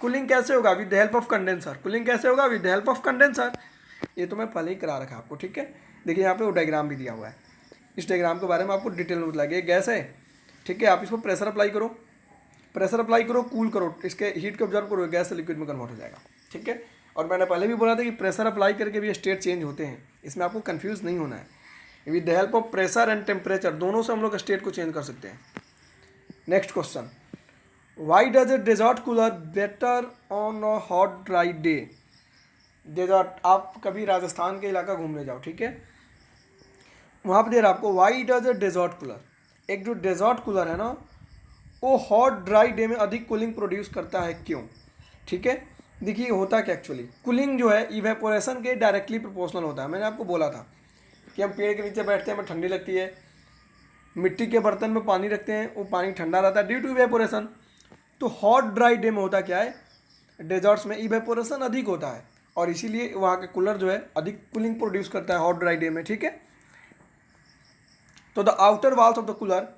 कूलिंग कैसे होगा, with the help of condenser. Cooling कैसे होगा, with the help of condenser. ये तो मैं पहले ही करा रखा आपको, ठीक है। देखिए यहाँ पे वो डायग्राम भी दिया हुआ है, इस डायग्राम के बारे में आपको डिटेल में बताया गया। गैस है, ठीक है, आप इसको प्रेशर अप्लाई करो, प्रेशर अप्लाई करो, कूल करो, इसके हीट को ऑब्जर्व करो, गैस से लिक्विड में कन्वर्ट हो जाएगा, ठीक है। और मैंने पहले भी बोला था कि प्रेशर अप्लाई करके भी स्टेट चेंज होते हैं, इसमें आपको कंफ्यूज नहीं होना है। With the help of pressure and temperature, दोनों से हम लोग स्टेट को चेंज कर सकते हैं। Next question, why does a desert cooler better on a hot dry day. Desert, आप कभी राजस्थान के इलाका घूमने जाओ, ठीक है, वहाँ पर दे रहा आपको why does a desert cooler. एक जो डेजर्ट कूलर है ना, वो हॉट ड्राई डे में अधिक कूलिंग प्रोड्यूस करता है, क्यों, ठीक है। देखिए होता क्या, एक्चुअली कूलिंग जो है इवेपोरेशन के डायरेक्टली प्रोपोर्शनल होता है। मैंने आपको बोला था कि हम पेड़ के नीचे बैठते हैं, हमें ठंडी लगती है, मिट्टी के बर्तन में पानी रखते हैं, वो पानी ठंडा रहता है ड्यू टू इवेपोरेशन। तो हॉट ड्राई डे में होता क्या है, डेजर्ट्स में इवेपोरेशन अधिक होता है, और इसीलिए वहाँ के कूलर जो है अधिक कूलिंग प्रोड्यूस करता है हॉट ड्राई डे में, ठीक है। तो the outer walls of the cooler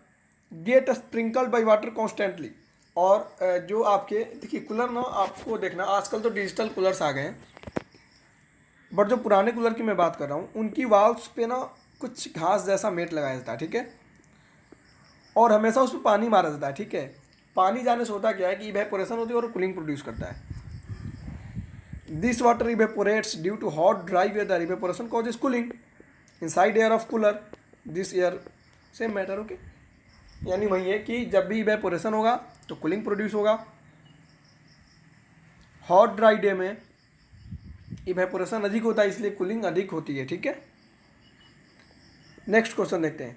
get sprinkled by water constantly. और जो आपके देखिए कूलर ना, आपको देखना आजकल तो डिजिटल कूलर्स आ गए हैं, बट जो पुराने कूलर की मैं बात कर रहा हूँ, उनकी वाल्व्स पे ना कुछ घास जैसा मेट लगाया जाता है, ठीक है, और हमेशा उसमें पानी मारा जाता है, ठीक है। पानी जाने से होता क्या है कि इवेपोरेशन होती है और कूलिंग प्रोड्यूस करता है। This water evaporates due to hot dry weather, evaporation causes cooling inside air of cooler, this air, same matter, okay. यानी वही है कि जब भी इवेपोरेशन होगा तो कूलिंग प्रोड्यूस होगा। हॉट ड्राई डे में इवेपोरेशन अधिक होता है, इसलिए कूलिंग अधिक होती है, ठीक है। नेक्स्ट क्वेश्चन देखते हैं,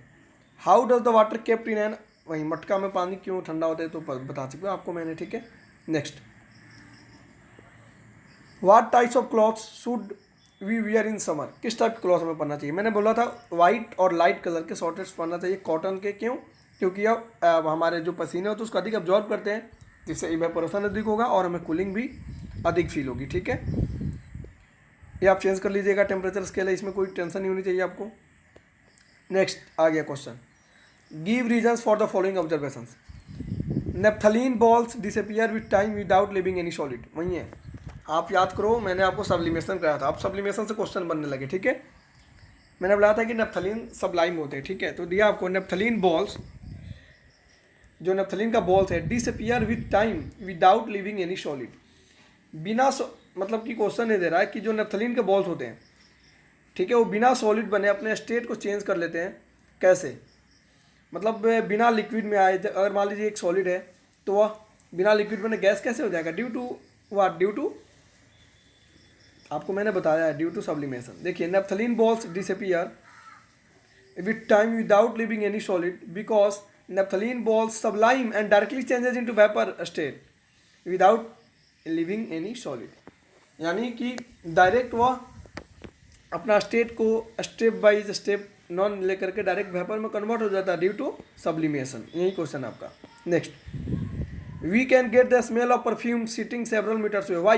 how does the water kept in an, वही मटका में पानी क्यों ठंडा होता है तो बता चुका आपको मैंने, ठीक है। Next, what types of clothes should we wear in summer. किस टाइप के क्लॉथ हमें पहनना चाहिए। मैंने बोला था वाइट और लाइट कलर के शॉर्ट्स पहनना चाहिए, कॉटन के, क्यों, क्योंकि अब हमारे जो पसीने होते हैं उसको अधिक अब्जॉर्ब करते हैं, जिससे इवेपोरेशन अधिक होगा और हमें कूलिंग भी अधिक फील होगी, ठीक है। ये आप चेंज कर लीजिएगा, टेम्परेचर स्केल है, इसमें कोई टेंशन नहीं होनी चाहिए आपको। नेक्स्ट आ गया question, give reasons for the following observations. Naphthalene balls disappear with time without leaving any solid, वही है, आप याद करो, मैंने आपको सब्लिमेशन कराया था, अब सब्लिमेशन से क्वेश्चन बनने लगे, ठीक है। मैंने बताया था कि नेप्थलीन सब्लाइम होते हैं, ठीक है, तो दिया आपको नेप्थलीन बॉल्स, जो नेप्थलीन का बॉल्स है, disappear with time without leaving any solid, बिना मतलब कि क्वेश्चन नहीं दे रहा है कि जो नेप्थलीन के बॉल्स होते हैं, ठीक है, वो बिना सॉलिड बने अपने स्टेट को चेंज कर लेते हैं। कैसे, मतलब बिना लिक्विड में आए, अगर मान लीजिए एक सॉलिड है तो वह बिना लिक्विड बने गैस कैसे हो जाएगा, due to what, due to, आपको मैंने बताया है, ड्यू टू सब्लिमेशन। देखिए naphthalene balls disappear with time without leaving any solid because naphthalene balls sublime and directly changes into vapour state without leaving any solid, यानी कि डायरेक्ट वह अपना स्टेट को स्टेप बाय स्टेप नॉन लेकर के डायरेक्ट वेपर में कन्वर्ट हो जाता है ड्यू टू सब्लिमेशन। यही क्वेश्चन है आपका। Next, we can get the smell of perfume sitting several metres away, why,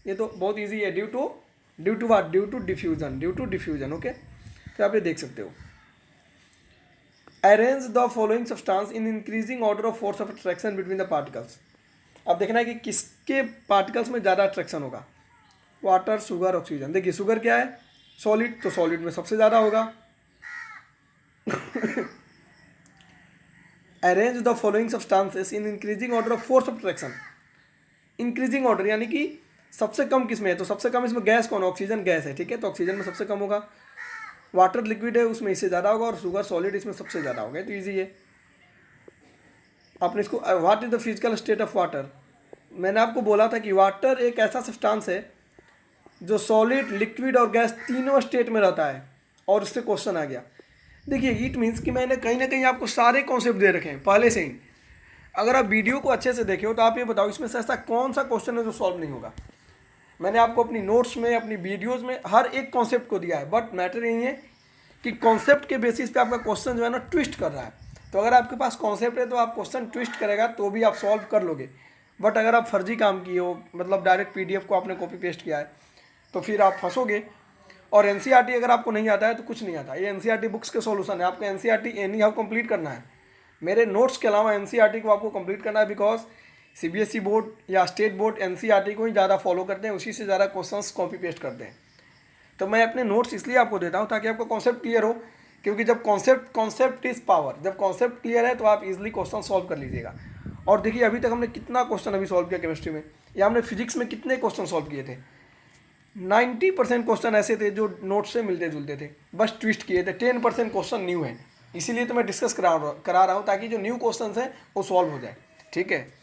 ये तो बहुत इजी है, due to what, due to diffusion, okay. तो आप ये देख सकते हो, arrange the following substance in increasing order of force of attraction between the particles. अब देखना है कि किसके पार्टिकल्स में ज़्यादा अट्रैक्शन होगा, वाटर, शुगर, ऑक्सीजन। देखिए शुगर क्या है, सॉलिड, तो सॉलिड में सबसे ज़्यादा होगा। Arrange the following substances in increasing order of force of attraction. Increasing order यानी कि सबसे कम किसमें है, तो सबसे कम इसमें गैस कौन, ऑक्सीजन गैस है, ठीक है, तो ऑक्सीजन में सबसे कम होगा। वाटर लिक्विड है, उसमें इससे ज़्यादा होगा, और शुगर सॉलिड इसमें सबसे ज़्यादा होगा। तो ईजी है। आपने इसको what is the physical state of water, मैंने आपको बोला था कि वाटर एक ऐसा सब्सटेंस है जो सॉलिड, लिक्विड और गैस तीनों स्टेट में रहता है, और उससे क्वेश्चन आ गया। देखिए इट मीन्स कि मैंने कहीं ना कहीं आपको सारे कॉन्सेप्ट दे रखे हैं पहले से ही। अगर आप वीडियो को अच्छे से देखे हो तो आप ये बताओ इसमें से ऐसा कौन सा क्वेश्चन है जो सॉल्व नहीं होगा। मैंने आपको अपनी नोट्स में, अपनी वीडियोज़ में हर एक कॉन्सेप्ट को दिया है, बट मैटर यही है कि कॉन्सेप्ट के बेसिस पे आपका क्वेश्चन जो है ना ट्विस्ट कर रहा है। तो अगर आपके पास कॉन्सेप्ट है तो आप क्वेश्चन ट्विस्ट करेगा तो भी आप सॉल्व कर लोगे, बट अगर आप फर्जी काम किए हो, मतलब डायरेक्ट पीडीएफ को आपने कॉपी पेस्ट किया है, तो फिर आप फंसोगे। और एनसीईआरटी अगर आपको नहीं आता है तो कुछ नहीं आता। ये एनसीईआरटी बुक्स के सॉल्यूशन है, आपको एनसीईआरटी एनी हाउ कंप्लीट करना है। मेरे नोट्स के अलावा एनसीईआरटी को आपको कंप्लीट करना है, बिकॉज सीबीएसई बोर्ड या स्टेट बोर्ड एनसीईआरटी को ही ज़्यादा फॉलो करते हैं, उसी से ज़्यादा क्वेश्चंस कॉपी पेस्ट करते हैं। तो मैं अपने नोट्स इसलिए आपको देता हूँ ताकि आपको कॉन्सेप्ट क्लियर हो, क्योंकि जब कॉन्सेप्ट इज पावर, जब कॉन्सेप्ट क्लियर है तो आप इजीली क्वेश्चन सॉल्व कर लीजिएगा। और देखिए अभी तक हमने कितना क्वेश्चन अभी सॉल्व किया केमिस्ट्री में, या हमने फिजिक्स में कितने क्वेश्चन सॉल्व किए थे। 90% क्वेश्चन ऐसे थे जो नोट्स से मिलते जुलते थे, बस ट्विस्ट किए थे। 10% क्वेश्चन न्यू है, इसीलिए तो मैं डिस्कस करा रहा हूँ ताकि जो न्यू क्वेश्चन है वो सॉल्व हो जाए, ठीक है।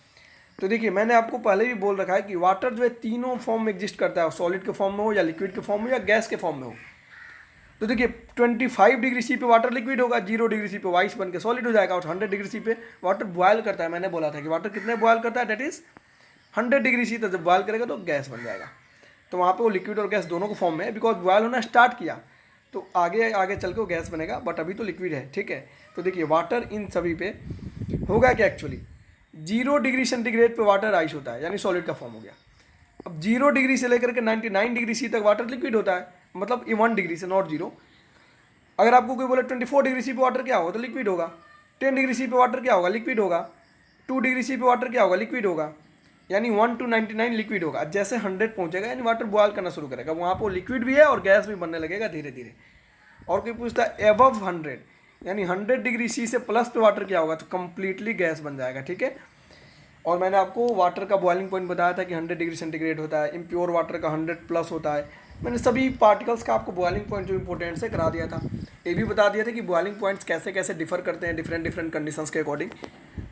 तो देखिए मैंने आपको पहले भी बोल रखा है कि वाटर जो है तीनों फॉर्म में एग्जिस्ट करता है, सॉलिड के फॉर्म में हो, या लिक्विड के फॉर्म में, या गैस के फॉर्म में हो। तो देखिए 25 डिग्री सी पे वाटर लिक्विड होगा, 0 डिग्री सी पे वाइस बन के सॉलिड हो जाएगा, और 100 डिग्री सी पे वाटर बॉयल करता है। मैंने बोला था कि वाटर कितने बॉयल करता है, डेट इज 100 डिग्री सी तक जब बॉयल करेगा तो गैस बन जाएगा। तो वहाँ पे वो लिक्विड और गैस दोनों को फॉर्म में है, बिकॉज बॉयल होना स्टार्ट किया तो आगे आगे चल के वो गैस बनेगा, बट अभी तो लिक्विड है, ठीक है। तो देखिए वाटर इन सभी पे होगा क्या, एक्चुअली 0 डिग्री सेंटीग्रेड पे वाटर आइस होता है, यानी सॉलिड का फॉर्म हो गया। अब 0 डिग्री से लेकर के 99 डिग्री सी तक वाटर लिक्विड होता है, मतलब ये 1 डिग्री से, नॉट 0। अगर आपको कोई बोले 24 डिग्री सी पे वाटर क्या होगा, तो लिक्विड होगा। 10 डिग्री सी पे वाटर क्या होगा, लिक्विड होगा। 2 डिग्री सी पे वाटर क्या होगा, लिक्विड होगा। यानी 1 to 99 लिक्विड होगा। जैसे 100 पहुंचेगा यानी वाटर बॉयल करना शुरू करेगा, वहाँ पर लिक्विड भी है और गैस भी बनने लगेगा धीरे धीरे। और कोई पूछता है एबव 100 यानी 100 डिग्री सी से प्लस पे वाटर क्या होगा, तो कंप्लीटली गैस बन जाएगा, ठीक है। और मैंने आपको वाटर का बॉइलिंग पॉइंट बताया था कि 100 डिग्री सेंटीग्रेड होता है, इम्प्योर वाटर का 100 प्लस होता है। मैंने सभी पार्टिकल्स का आपको बॉइलिंग पॉइंट जो इंपॉर्टेंट से करा दिया था। ये भी बता दिया था कि बॉइलिंग पॉइंट्स कैसे कैसे डिफर करते हैं डिफरेंट कंडीशंस के अकॉर्डिंग।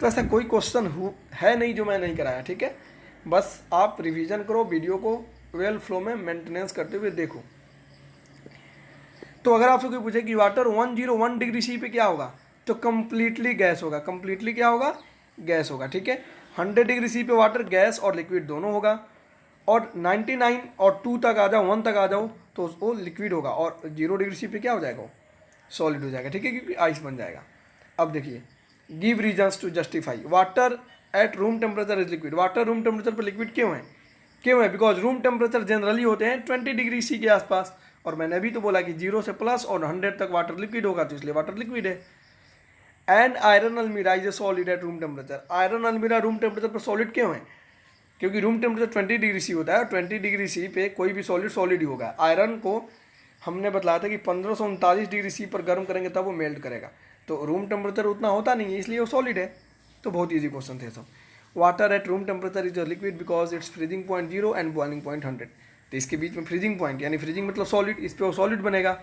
तो ऐसा कोई क्वेश्चन है नहीं जो मैं नहीं कराया, ठीक है। बस आप रिवीजन करो, वीडियो को वेल फ्लो में मेंटेनेंस करते हुए देखो। तो अगर आपसे कोई पूछे कि वाटर 101 डिग्री सी पे क्या होगा, तो कंप्लीटली गैस होगा। कंप्लीटली क्या होगा, गैस होगा, ठीक है। 100 डिग्री सी पे वाटर गैस और लिक्विड दोनों होगा। और 99 और 2 तक आ जाओ, 1 तक आ जाओ तो वो लिक्विड होगा। और 0 डिग्री सी पे क्या हो जाएगा, सॉलिड हो जाएगा, ठीक है, क्योंकि आइस बन जाएगा। अब देखिए give reasons to justify water at room temperature is liquid. Water room temperature पर लिक्विड क्यों है, बिकॉज रूम टेम्परेचर जनरली होते हैं 20 डिग्री सी के आसपास। और मैंने अभी तो बोला कि 0 से प्लस और 100 तक वाटर लिक्विड होगा, तो इसलिए वाटर लिक्विड है। एंड आयरन अलमीरा is a solid at room temperature. Iron अलमीरा रूम टेम्परेचर पर सॉलिड क्यों है, क्योंकि रूम टेम्परेचर 20 डिग्री सी होता है, और 20 डिग्री सी पे कोई भी सॉलिड ही होगा। आयरन को हमने बताया था कि 1539 डिग्री सी पर गर्म करेंगे तब वो मेल्ट करेगा। तो रूम टेम्परेचर उतना होता नहीं है, इसलिए वो सॉलिड है। तो बहुत ईजी क्वेश्चन थे सब। Water at room temperature is a liquid because it's freezing point 0 and boiling point 100। तो इसके बीच में फ्रीजिंग पॉइंट, यानी फ्रीजिंग मतलब सॉलिड, इस पर वो सॉलिड बनेगा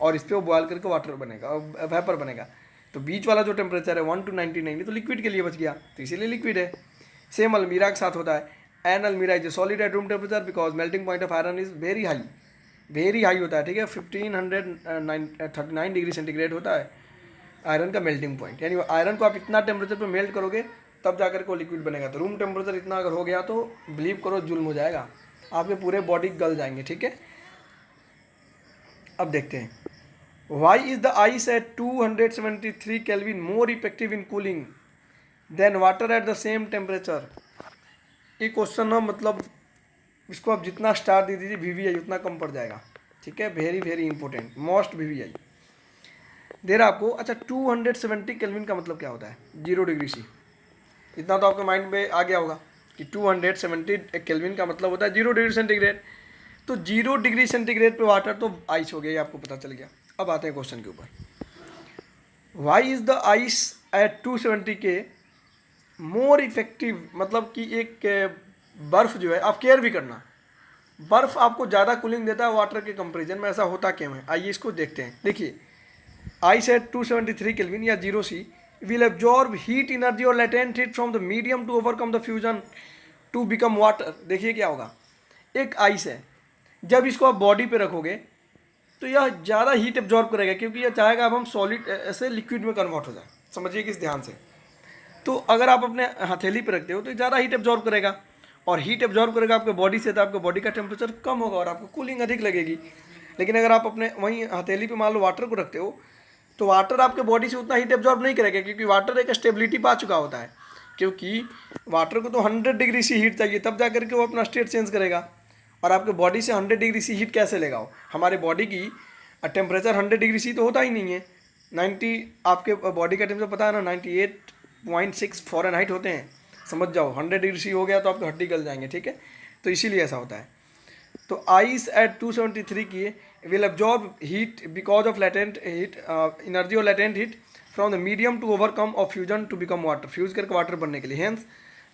और इस पर वो बॉयल करके वाटर बनेगा, वेपर बनेगा। तो बीच वाला जो टेम्परेचर है 1 to 99 तो लिक्विड के लिए बच गया, तो इसीलिए लिक्विड है। सेम अलमीरा के साथ होता है। एन अलमीरा is a solid at room temperature because melting point of iron is very high होता है, ठीक है। 1539 डिग्री सेंटीग्रेड होता है आयरन का मेल्टिंग पॉइंट। यानी आयरन को आप इतना टेम्परेचर पर मेल्ट करोगे तब जाकर को लिक्विड बनेगा। तो रूम टेम्परेचर इतना अगर हो गया तो बिलीव करो जुल्म हो जाएगा, आपके पूरे बॉडी गल जाएंगे, ठीक है। अब देखते हैं why is the ice at 273 kelvin more effective in cooling than water at the same temperature. ये क्वेश्चन ना, मतलब इसको आप जितना स्टार दे दीजिए VVI उतना कम पड़ जाएगा, ठीक है। वेरी इंपॉर्टेंट, मोस्ट VVI दे रहा आपको। अच्छा 270 केल्विन का मतलब क्या होता है, 0 डिग्री सी। इतना तो आपके माइंड में आ गया होगा। कि 270 केल्विन का मतलब होता है 0 डिग्री सेंटीग्रेड। तो 0 डिग्री सेंटीग्रेड पे वाटर तो आइस हो गया, ये आपको पता चल गया। अब आते हैं क्वेश्चन के ऊपर। Why is the ice at 270 K more effective, मतलब कि एक बर्फ़ जो है, आप केयर भी करना, बर्फ़ आपको ज़्यादा कूलिंग देता है वाटर के कंपेरिजन में, ऐसा होता क्यों है? आइए इसको देखते हैं। देखिए, आइस एट 273 केल्विन या 0 C will absorb heat energy और latent heat from the medium to overcome the fusion to become water. देखिए क्या होगा, एक आइस है, जब इसको आप बॉडी पे रखोगे तो यह ज़्यादा हीट एब्जॉर्ब करेगा, क्योंकि यह चाहेगा अब हम सॉलिड ऐसे लिक्विड में कन्वर्ट हो जाए। समझिए किस ध्यान से। तो अगर आप अपने हथेली पे रखते हो तो ज़्यादा हीट एब्जॉर्ब करेगा, और हीट एब्जॉर्ब करेगा आपके बॉडी से, तो आपके बॉडी का टेम्परेचर कम होगा और आपको कूलिंग अधिक लगेगी। लेकिन अगर आप अपने वहीं हथेली पे मान लो वाटर को रखते हो, तो वाटर आपके बॉडी से उतना हीट एब्जॉर्ब नहीं करेगा, क्योंकि वाटर एक स्टेबिलिटी पा चुका होता है। क्योंकि वाटर को तो 100 डिग्री सी हीट चाहिए, तब जा करके वो अपना स्टेट चेंज करेगा। और आपके बॉडी से 100 डिग्री सी हीट कैसे लेगा वो? हमारे बॉडी की टेम्परेचर 100 डिग्री सी तो होता ही नहीं है। 90 आपके बॉडी का टेम्परेचर पता है ना, 98.6 फ़ारेनहाइट होते हैं। समझ जाओ, 100 डिग्री सी हो गया तो आपके हड्डी गल जाएंगे, ठीक है। तो इसीलिए ऐसा होता है। तो आइस एट 273 की will absorb heat because of latent heat energy और latent heat from the medium to overcome of fusion to become water, fuse करके वाटर बनने के लिए। Hence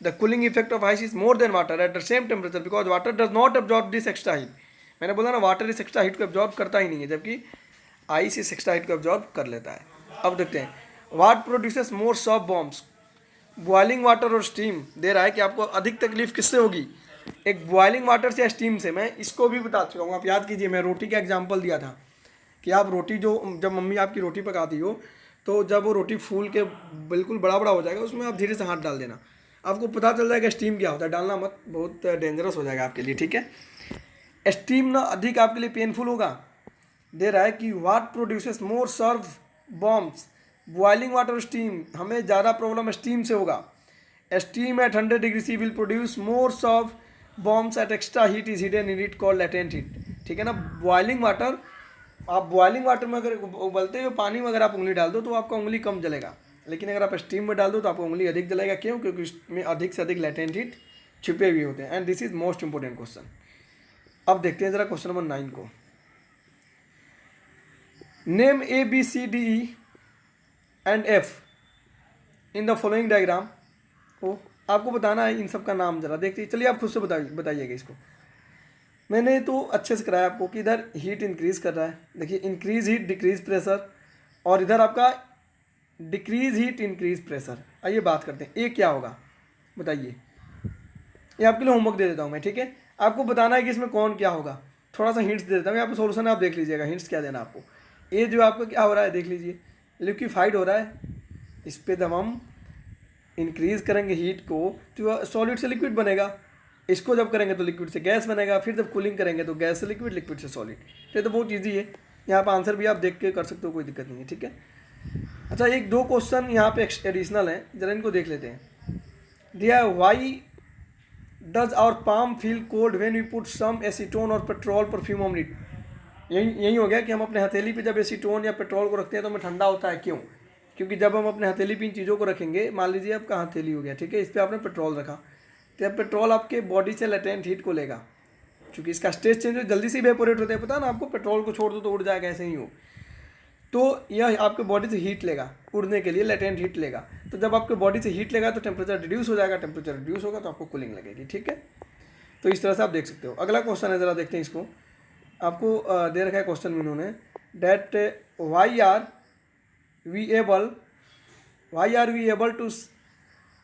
the cooling effect of ice is more than water at the same temperature because water does not absorb this extra heat. मैंने बोला ना, वाटर इस एक्स्ट्रा हीट को एब्जॉर्ब करता ही नहीं है, जबकि आइस इस एक्स्ट्रा हीट को एब्जॉर्ब कर लेता है। अब देखते हैं, what produces more soft bombs, boiling water और स्टीम। दे रहा है कि आपको अधिक तकलीफ किससे होगी, एक बॉइलिंग वाटर से या स्टीम से। मैं इसको भी बता चुका हूँ, आप याद कीजिए, मैं रोटी का एग्जांपल दिया था कि आप रोटी जब मम्मी आपकी रोटी पकाती हो, तो जब वो रोटी फूल के बिल्कुल बड़ा बड़ा हो जाएगा, उसमें आप धीरे से हाथ डाल देना, आपको पता चल जाएगा स्टीम क्या होता है। डालना मत, बहुत डेंजरस हो जाएगा आपके लिए, ठीक है। स्टीम ना अधिक आपके लिए पेनफुल होगा। दे रहा है कि what produces more severe burns, boiling water steam, हमें ज़्यादा प्रॉब्लम स्टीम से होगा। Steam at 100 degree C will produce more of burns at extra heat is hidden in it called latent heat, ठीक है ना। बॉइलिंग वाटर, आप बॉइलिंग वाटर में अगर उबलते हुए पानी में अगर आप उंगली डाल दो तो आपका उंगली कम जलेगा, लेकिन अगर आप स्टीम में डाल दो तो आपको उंगली अधिक जलेगा। क्यों? क्योंकि इसमें अधिक से अधिक लेटेंट हीट छुपे हुए होते हैं। And this is most important question. अब देखते हैं जरा क्वेश्चन नंबर 9 को। Name A B C D E and F in the following diagram. ओ, आपको बताना है इन सब का नाम, जरा देखते, चलिए आप खुद से बताइएगा इसको। मैंने तो अच्छे से कराया आपको कि इधर हीट इंक्रीज कर रहा है, देखिए इंक्रीज हीट डिक्रीज प्रेशर, और इधर आपका डिक्रीज हीट इंक्रीज प्रेशर। आइए बात करते हैं, ए क्या होगा बताइए। ये आपके लिए होमवर्क दे देता हूँ मैं, ठीक है। आपको बताना है कि इसमें कौन क्या होगा। थोड़ा सा हिंट्स दे देता हूँ, यहाँ पर सोल्यूशन आप देख लीजिएगा, हिंट्स क्या देना आपको। ए जो आपका क्या हो रहा है देख लीजिए, लिक्विफाइड हो रहा है, इस पर जब हम इंक्रीज करेंगे हीट को तो सॉलिड से लिक्विड बनेगा, इसको जब करेंगे तो लिक्विड से गैस बनेगा, फिर जब कूलिंग करेंगे तो गैस से लिक्विड, लिक्विड से सॉलिड। ये तो बहुत ईजी है, यहाँ पर आंसर भी आप देख के कर सकते हो, कोई दिक्कत नहीं है, ठीक है। अच्छा, एक दो क्वेश्चन यहाँ पे एडिशनल हैं, जरा इनको देख लेते हैं। दिया, why does our palm feel cold when we put some acetone और पेट्रोल परफ्यूम ऑन इट। यही हो गया कि हम अपने हथेली पे जब एसीटोन या पेट्रोल को रखते हैं तो हमें ठंडा होता है। क्यों? क्योंकि जब हम अपने हथेली पे इन चीज़ों को रखेंगे, मान लीजिए आपका हथेली हो गया, ठीक है, इस पर आपने पेट्रोल रखा, तो अब पेट्रोल आपके बॉडी से लेटेंट हीट को लेगा, क्योंकि इसका स्टेज चेंज जल्दी से इवेपोरेट होता है, पता है ना आपको, पेट्रोल को छोड़ दो तो उड़ जाएगा, ऐसे ही हो। तो यह आपके बॉडी से हीट लेगा, उड़ने के लिए लेटेंट हीट लेगा। तो जब आपके बॉडी से हीट लेगा तो टेम्परेचर रिड्यूस हो जाएगा, टेम्परेचर रिड्यूस होगा तो आपको कूलिंग लगेगी, ठीक है। तो इस तरह से आप देख सकते हो। अगला क्वेश्चन है, ज़रा देखते हैं इसको। आपको दे रखा है क्वेश्चन में उन्होंने, that why are we able to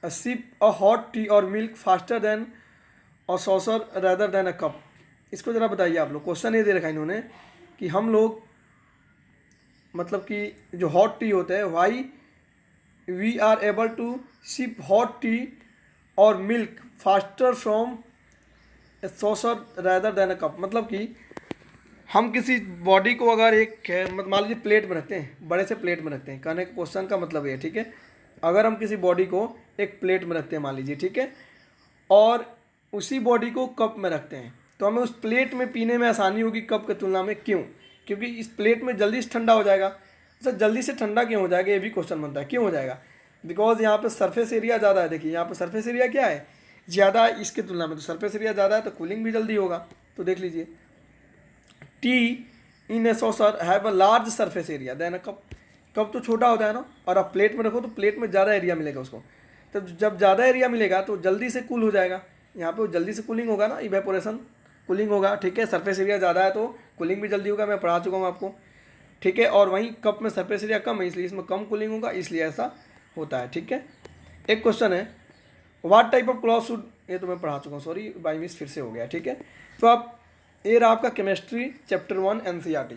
sip a hot tea और milk faster than a saucer rather than a cup. इसको ज़रा बताइए आप लोग। क्वेश्चन ये दे रखा है इन्होंने कि हम लोग, मतलब कि जो हॉट टी होता है, why we are able to sip hot tea और milk faster from a saucer rather than a cup. मतलब कि हम किसी बॉडी को अगर एक मान लीजिए प्लेट में रखते हैं, बड़े से प्लेट में रखते हैं, कहने का क्वेश्चन का मतलब ये, ठीक है। अगर हम किसी बॉडी को एक प्लेट में रखते हैं मान लीजिए, ठीक है, और उसी बॉडी को कप में रखते हैं, तो हमें उस प्लेट में पीने में आसानी होगी कप की तुलना में। क्यों? क्योंकि इस प्लेट में जल्दी से ठंडा हो जाएगा। सर जल्दी से ठंडा क्यों हो जाएगा, ये भी क्वेश्चन बनता है। क्यों हो जाएगा? बिकॉज यहाँ पर सरफेस एरिया ज़्यादा है। देखिए यहाँ पर सरफेस एरिया क्या है, ज़्यादा है इसके तुलना में, तो सरफेस एरिया ज़्यादा है तो कूलिंग भी जल्दी होगा। तो देख लीजिए, tea in a saucer have a large surface area than a cup. Cup तो छोटा होता है ना, और आप प्लेट में रखो तो प्लेट में ज़्यादा एरिया मिलेगा उसको। तो जब ज़्यादा एरिया मिलेगा तो जल्दी से कूल हो जाएगा, यहाँ पे जल्दी से कूलिंग होगा ना, इवेपोरेशन कूलिंग होगा, ठीक है। सरफेस एरिया ज़्यादा है तो कूलिंग भी जल्दी होगा, मैं पढ़ा चुका हूँ आपको, ठीक है। और वहीं कप में सरफेस एरिया कम है इसलिए इसमें कम कूलिंग होगा, इसलिए ऐसा होता है, ठीक है। एक क्वेश्चन है, what type of cloth should, ये तो मैं पढ़ा चुका हूँ, सॉरी बाई मिस फिर से हो गया, ठीक है। तो आप, ये रहा आपका केमिस्ट्री चैप्टर 1 एनसीईआरटी।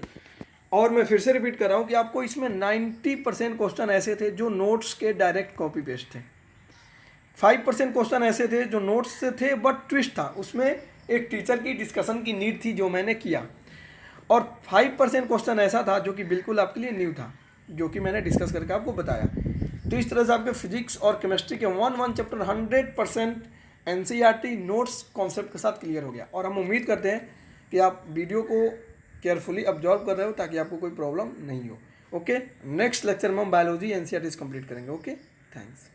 और मैं फिर से रिपीट कर रहा हूँ कि आपको इसमें 90% क्वेश्चन ऐसे थे जो नोट्स के डायरेक्ट कॉपी पेस्ट थे, 5% क्वेश्चन ऐसे थे जो नोट्स से थे बट ट्विस्ट था, उसमें एक टीचर की डिस्कशन की नीड थी जो मैंने किया, और 5% क्वेश्चन ऐसा था जो कि बिल्कुल आपके लिए न्यू था, जो कि मैंने डिस्कस करके आपको बताया। तो इस तरह से आपके फिजिक्स और केमिस्ट्री के 1 चैप्टर 100% एनसीईआरटी नोट्स कॉन्सेप्ट के साथ क्लियर हो गया। और हम उम्मीद करते हैं कि आप वीडियो को केयरफुली ऑब्जर्व कर रहे हो ताकि आपको कोई प्रॉब्लम नहीं हो। ओके, नेक्स्ट लेक्चर में हम बायोलॉजी एनसीईआरटी कंप्लीट करेंगे। Okay, thanks.